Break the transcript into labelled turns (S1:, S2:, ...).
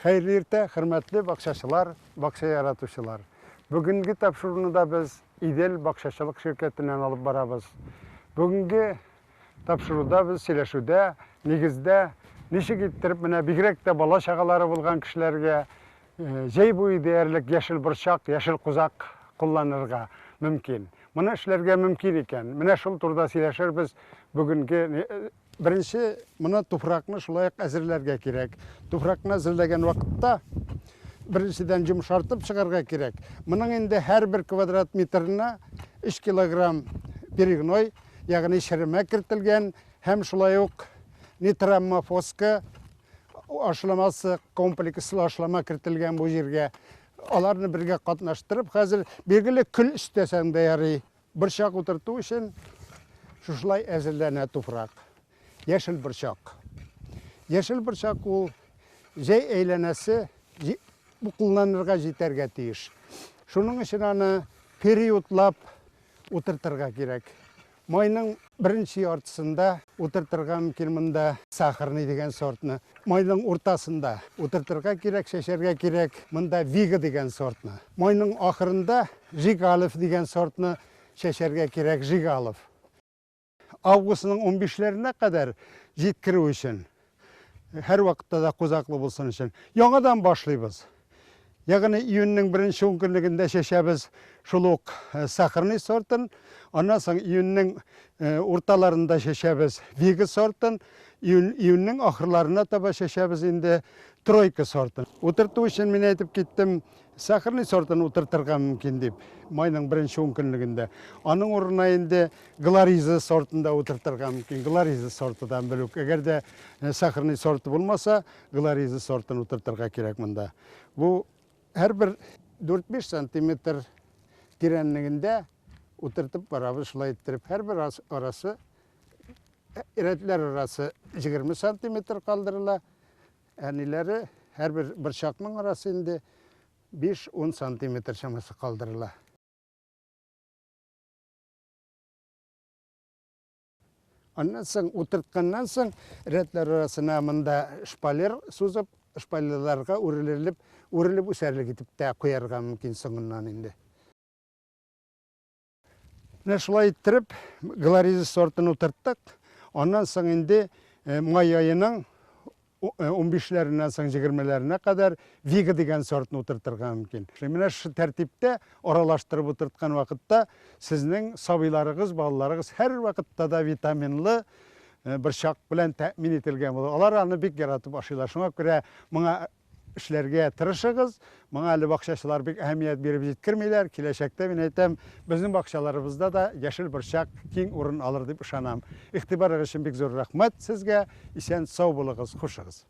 S1: Hayırlı erте, hürmetli bakşaçılar, bakşa yaratuşular. Bugünkü tapşırığını da biz İdel Bakşaçılık şirketinden alıp barabız. Bugünkü tapşırıda biz söyleşude, negizde, nişi gittirip mine bigrek de bala şagaları bulgan kişilerge jey boyu değerlik yeşil bırçak, yeşil kuzak kullanırga mümkün. Mına işlerge mümkün iken, mine şul turda söyleşir biz bugünkü birinci mına tufrakını şulayık әзірлерге керек. Tufrakını әзірлеген vaqtda birinciden yumuşartıp çıkarga gerek. Mının indi her bir kvadrat metrine 3 kilogram birignoy, yani şirime kirtilgen, hem şulayık nitramma foska aşılaması, kompleksli aşılama kirtilgen bu yerge. Alarını birge katnaştırıp, hazır belgili kül istesen de yarı bırçak oturttuğu için şuşlay әзірлene tufrak. Yeşil bırçak. Yeşil bırçak o jey eğlenesi bu kullanırga jeterge tiyiş. Şunun için anı periyodlap oturtırga gerek. Mayının birinci yartısında oturtırga mümkün mında saharını degen sortunu. Mayının ortasında oturtırga gerek, şeşerge gerek mında vigi degen sortunu. Mayının ahırında jigalif degen sortunu şeşerge gerek jigalif. Avgust'un 15'lerine kadar jetkiriu için, her vakitte da kuzaklı bulsun için. Yanadan başlayız. Yani iyunun birinci günlüğünde şeşemiz şuluk saharını sortun. Ondan sonra iyunun ortalarında şeşemiz vigi sortun. İyunun ahırlarına tabi şeşemiz indi troyka sortun. Oturttuğu için ben edip gittim. Saharını sortun oturtırga mümkün deyip. Mayının birinci günlüğünde. Onun oruna indi glarizi sortunda oturtırga mümkün. Glarizi sortudan bölük. Eğer de saharını sortu bulmasa glarizi sortunu oturtırga gerek mında. Bu her bir 4-5 santimetre direnliğinde oturtup barabı şulay ettirip her bir arası eretler arası 20 santimetre kaldırıla. Enileri her bir bırçakның arası indi 5-10 santimetre şaması kaldırıla. Ondan soň oturtkandan soň eretler arasına mında şpaler suzup şpallarga urilip üserlik etip de koyarga mümkün soňundan indi. Ne şulay ettirip glarizi sortunu oturttuk. Ondan soň indi may ayının 15'lerinden soň 20'lerine kadar vigi degen sortunu oturtırga mümkün. Mine şu tertipte oralaştırıp oturtkan vakitte sizning sabilarıgız, balalarıgız her vakitte da vitaminli bırçak bilen temin etilgen bolur. Olar аны bek yaratıp aşılar. Şuna göre mına işlerge tırışıgız. Mına ali bakşaçılar bek ähmiyet berip jetkirmeyler. Kileşekte ben aytam bizim bakşalarыбызda da yeşil bırçak keng orun alır dep ышанам. İhtibar için bek zor rahmat sizge. Isen sağ boluguz, hoşuğuz.